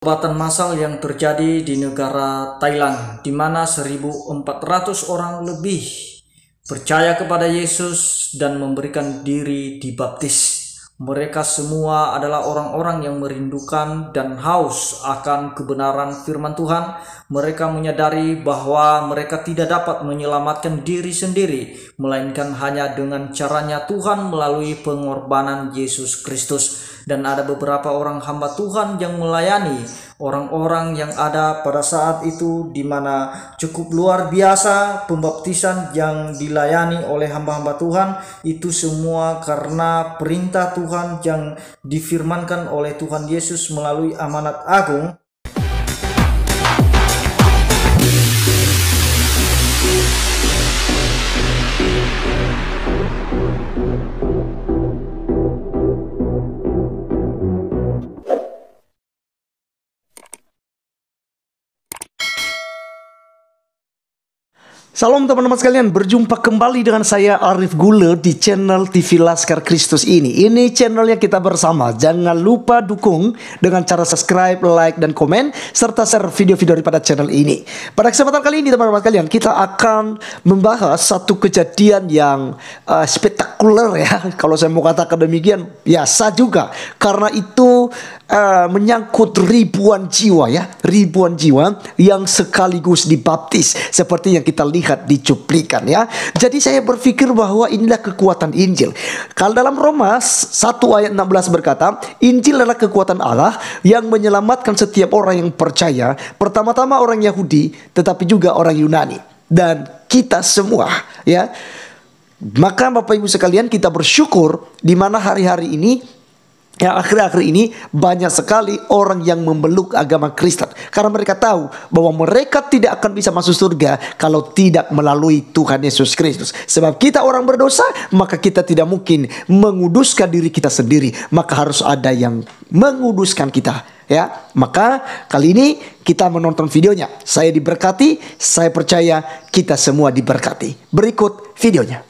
Kebakaran massal yang terjadi di negara Thailand, di mana 1.400 orang lebih percaya kepada Yesus dan memberikan diri dibaptis. Mereka semua adalah orang-orang yang merindukan dan haus akan kebenaran firman Tuhan. Mereka menyadari bahwa mereka tidak dapat menyelamatkan diri sendiri, melainkan hanya dengan caranya Tuhan melalui pengorbanan Yesus Kristus. Dan ada beberapa orang hamba Tuhan yang melayani orang-orang yang ada pada saat itu, di mana cukup luar biasa pembaptisan yang dilayani oleh hamba-hamba Tuhan. Itu semua karena perintah Tuhan yang difirmankan oleh Tuhan Yesus melalui amanat agung. Salam teman-teman sekalian, berjumpa kembali dengan saya Arif Gule di channel TV Laskar Kristus ini. Ini channelnya kita bersama. Jangan lupa dukung dengan cara subscribe, like, dan komen, serta share video-video daripada channel ini. Pada kesempatan kali ini teman-teman sekalian, kita akan membahas satu kejadian yang spektakuler ya. Kalau saya mau katakan demikian, biasa juga. Karena itu menyangkut ribuan jiwa ya, ribuan jiwa yang sekaligus dibaptis seperti yang kita lihat di cuplikan ya. Jadi saya berpikir bahwa inilah kekuatan Injil. Kalau dalam Roma 1 ayat 16 berkata, Injil adalah kekuatan Allah yang menyelamatkan setiap orang yang percaya, pertama-tama orang Yahudi tetapi juga orang Yunani dan kita semua ya. Maka Bapak Ibu sekalian, kita bersyukur di mana hari-hari ini ya, akhir-akhir ini banyak sekali orang yang memeluk agama Kristen karena mereka tahu bahwa mereka tidak akan bisa masuk surga kalau tidak melalui Tuhan Yesus Kristus. Sebab kita orang berdosa, maka kita tidak mungkin menguduskan diri kita sendiri, maka harus ada yang menguduskan kita ya. Maka kali ini kita menonton videonya. Saya diberkati, saya percaya kita semua diberkati. Berikut videonya.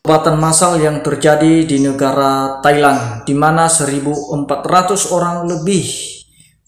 Kebakaran massal yang terjadi di negara Thailand, di mana 1.400 orang lebih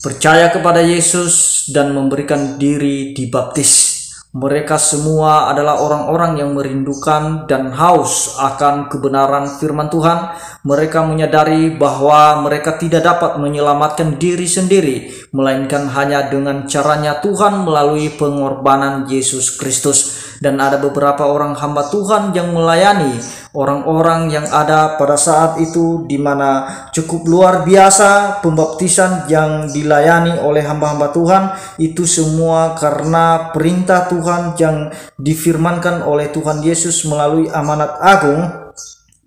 percaya kepada Yesus dan memberikan diri dibaptis. Mereka semua adalah orang-orang yang merindukan dan haus akan kebenaran firman Tuhan. Mereka menyadari bahwa mereka tidak dapat menyelamatkan diri sendiri, melainkan hanya dengan caranya Tuhan melalui pengorbanan Yesus Kristus. Dan ada beberapa orang hamba Tuhan yang melayani orang-orang yang ada pada saat itu, di mana cukup luar biasa pembaptisan yang dilayani oleh hamba-hamba Tuhan. Itu semua karena perintah Tuhan yang difirmankan oleh Tuhan Yesus melalui amanat agung,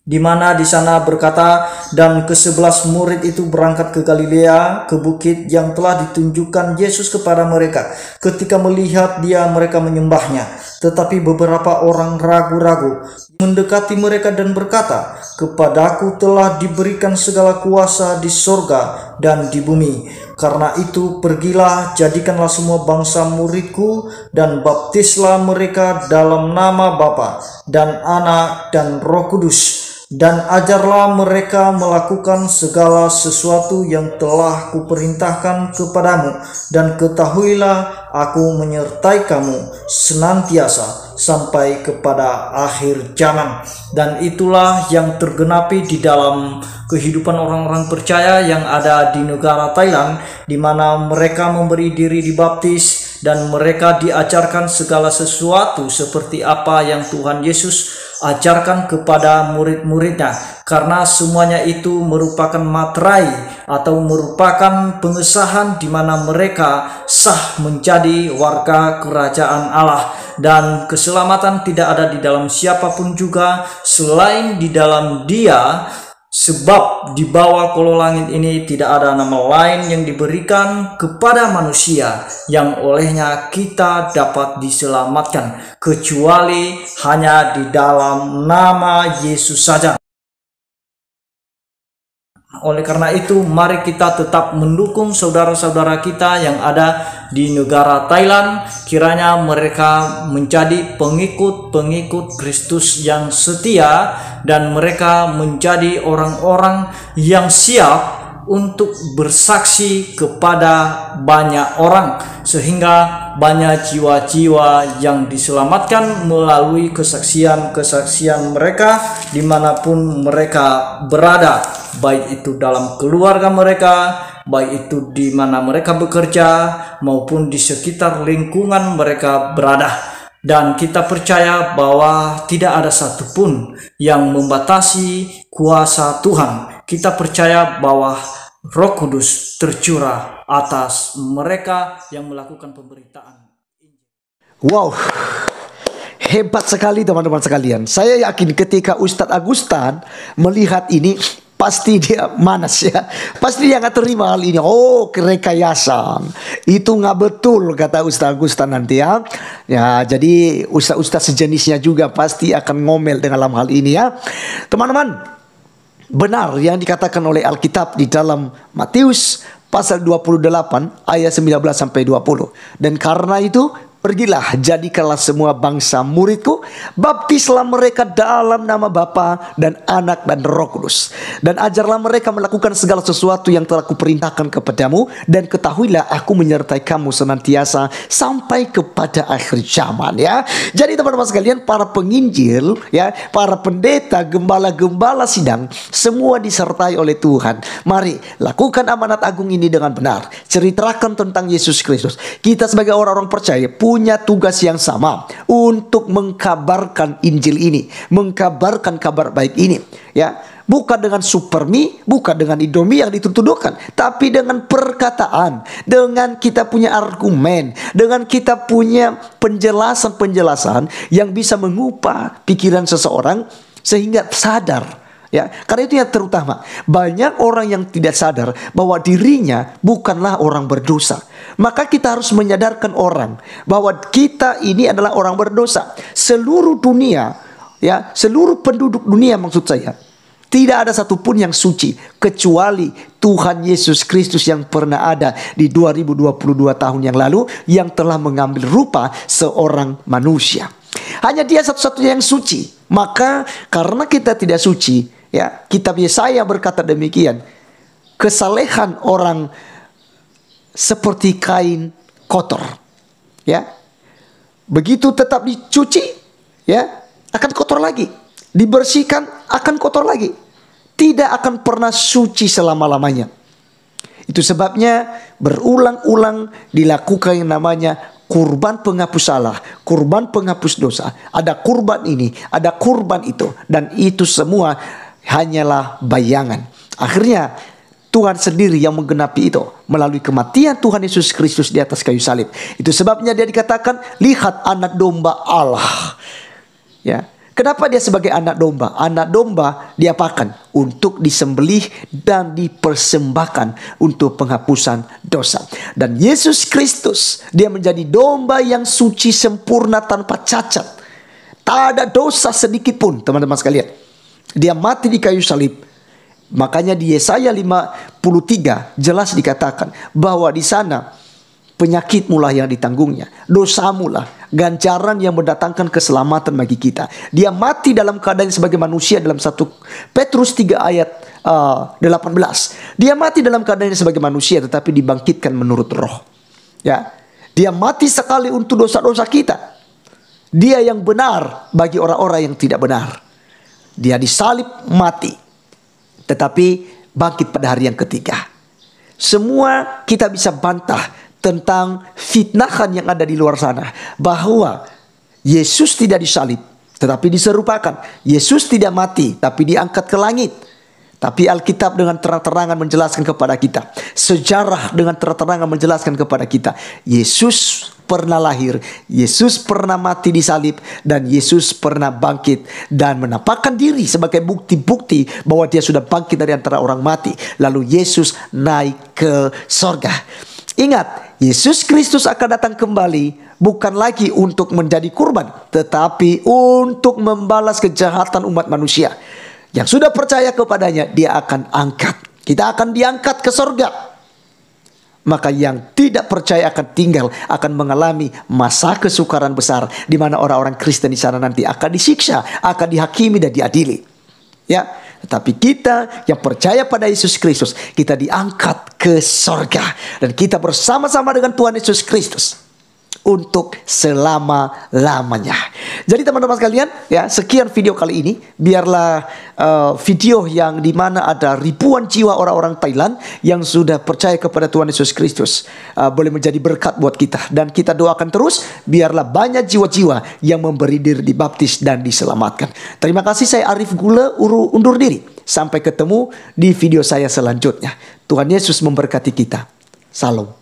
di mana di sana berkata, dan ke-11 murid itu berangkat ke Galilea, ke bukit yang telah ditunjukkan Yesus kepada mereka. Ketika melihat dia, mereka menyembahnya. Tetapi beberapa orang ragu-ragu mendekati mereka dan berkata, "Kepadaku telah diberikan segala kuasa di sorga dan di bumi. Karena itu pergilah, jadikanlah semua bangsa muridku, dan baptislah mereka dalam nama Bapa dan Anak dan Roh Kudus. Dan ajarlah mereka melakukan segala sesuatu yang telah kuperintahkan kepadamu. Dan ketahuilah, aku menyertai kamu senantiasa sampai kepada akhir zaman." Dan itulah yang tergenapi di dalam kehidupan orang-orang percaya yang ada di negara Thailand, di mana mereka memberi diri dibaptis dan mereka diajarkan segala sesuatu seperti apa yang Tuhan Yesus ajarkan kepada murid-muridnya, karena semuanya itu merupakan materai atau merupakan pengesahan di mana mereka sah menjadi warga kerajaan Allah, dan keselamatan tidak ada di dalam siapapun juga selain di dalam Dia. Sebab di bawah kolong langit ini tidak ada nama lain yang diberikan kepada manusia yang olehnya kita dapat diselamatkan, kecuali hanya di dalam nama Yesus saja. Oleh karena itu, mari kita tetap mendukung saudara-saudara kita yang ada di negara Thailand. Kiranya mereka menjadi pengikut-pengikut Kristus yang setia, dan mereka menjadi orang-orang yang siap untuk bersaksi kepada banyak orang, sehingga banyak jiwa-jiwa yang diselamatkan melalui kesaksian-kesaksian mereka dimanapun mereka berada, baik itu dalam keluarga mereka, baik itu di mana mereka bekerja, maupun di sekitar lingkungan mereka berada. Dan kita percaya bahwa tidak ada satupun yang membatasi kuasa Tuhan. Kita percaya bahwa Roh Kudus tercurah atas mereka yang melakukan pemberitaan. Wow, hebat sekali teman-teman sekalian. Saya yakin ketika Ustadz Agustan melihat ini, pasti dia manas ya. Pasti dia nggak terima hal ini. Oh, rekayasa. Itu nggak betul kata Ustadz Agustan nanti ya. Ya, jadi ustadz-ustadz sejenisnya juga pasti akan ngomel dalam hal ini ya. Teman-teman, benar yang dikatakan oleh Alkitab di dalam Matius pasal 28 ayat 19 sampai 20. Dan karena itu, pergilah, jadikanlah semua bangsa muridku, baptislah mereka dalam nama Bapa dan Anak dan Roh Kudus, dan ajarlah mereka melakukan segala sesuatu yang telah kuperintahkan kepadamu, dan ketahuilah aku menyertai kamu senantiasa sampai kepada akhir zaman ya. Jadi teman-teman sekalian, para penginjil ya, para pendeta, gembala-gembala sidang, semua disertai oleh Tuhan. Mari lakukan amanat agung ini dengan benar. Ceritakan tentang Yesus Kristus. Kita sebagai orang-orang percaya punya tugas yang sama untuk mengkabarkan Injil ini, mengkabarkan kabar baik ini ya. Bukan dengan supermi, bukan dengan Indomie yang dituduhkan, tapi dengan perkataan, dengan kita punya argumen, dengan kita punya penjelasan-penjelasan yang bisa mengubah pikiran seseorang sehingga sadar. Ya, karena itu yang terutama, banyak orang yang tidak sadar bahwa dirinya bukanlah orang berdosa. Maka kita harus menyadarkan orang bahwa kita ini adalah orang berdosa. Seluruh dunia, ya, seluruh penduduk dunia maksud saya, tidak ada satupun yang suci kecuali Tuhan Yesus Kristus yang pernah ada di 2022 tahun yang lalu, yang telah mengambil rupa seorang manusia. Hanya Dia satu-satunya yang suci. Maka karena kita tidak suci, ya, kitab Yesaya berkata demikian, kesalehan orang seperti kain kotor, ya, begitu tetap dicuci, ya, akan kotor lagi, dibersihkan akan kotor lagi, tidak akan pernah suci selama-lamanya. Itu sebabnya berulang-ulang dilakukan yang namanya kurban penghapus salah, kurban penghapus dosa. Ada kurban ini, ada kurban itu, dan itu semua hanyalah bayangan. Akhirnya Tuhan sendiri yang menggenapi itu melalui kematian Tuhan Yesus Kristus di atas kayu salib. Itu sebabnya Dia dikatakan, lihat anak domba Allah. Ya, kenapa Dia sebagai anak domba? Anak domba diapakan? Untuk disembelih dan dipersembahkan untuk penghapusan dosa. Dan Yesus Kristus, Dia menjadi domba yang suci, sempurna, tanpa cacat. Tak ada dosa sedikit pun, teman-teman sekalian. Dia mati di kayu salib. Makanya di Yesaya 53 jelas dikatakan bahwa di sana penyakitmu lah yang ditanggungnya, dosamu lah, ganjaran yang mendatangkan keselamatan bagi kita. Dia mati dalam keadaan sebagai manusia dalam 1 Petrus 3 ayat 18. Dia mati dalam keadaan sebagai manusia tetapi dibangkitkan menurut roh. Ya, Dia mati sekali untuk dosa-dosa kita. Dia yang benar bagi orang-orang yang tidak benar. Dia disalib mati, tetapi bangkit pada hari yang ketiga. Semua kita bisa bantah tentang fitnahan yang ada di luar sana, bahwa Yesus tidak disalib tetapi diserupakan. Yesus tidak mati tapi diangkat ke langit. Tapi Alkitab dengan terang-terangan menjelaskan kepada kita, sejarah dengan terang-terangan menjelaskan kepada kita, Yesus pernah lahir, Yesus pernah mati di salib, dan Yesus pernah bangkit dan menampakkan diri sebagai bukti-bukti bahwa Dia sudah bangkit dari antara orang mati. Lalu Yesus naik ke sorga. Ingat, Yesus Kristus akan datang kembali bukan lagi untuk menjadi kurban, tetapi untuk membalas kejahatan umat manusia. Yang sudah percaya kepadanya, Dia akan angkat. Kita akan diangkat ke sorga. Maka yang tidak percaya akan tinggal, akan mengalami masa kesukaran besar, di mana orang-orang Kristen di sana nanti akan disiksa, akan dihakimi dan diadili. Ya, Tetapi kita yang percaya pada Yesus Kristus, kita diangkat ke sorga. Dan kita bersama-sama dengan Tuhan Yesus Kristus untuk selama-lamanya. Jadi teman-teman sekalian, ya, sekian video kali ini. Biarlah video yang dimana ada ribuan jiwa orang-orang Thailand yang sudah percaya kepada Tuhan Yesus Kristus boleh menjadi berkat buat kita. Dan kita doakan terus, biarlah banyak jiwa-jiwa yang memberi diri dibaptis dan diselamatkan. Terima kasih, saya Arif Gule undur diri. Sampai ketemu di video saya selanjutnya. Tuhan Yesus memberkati kita. Salam.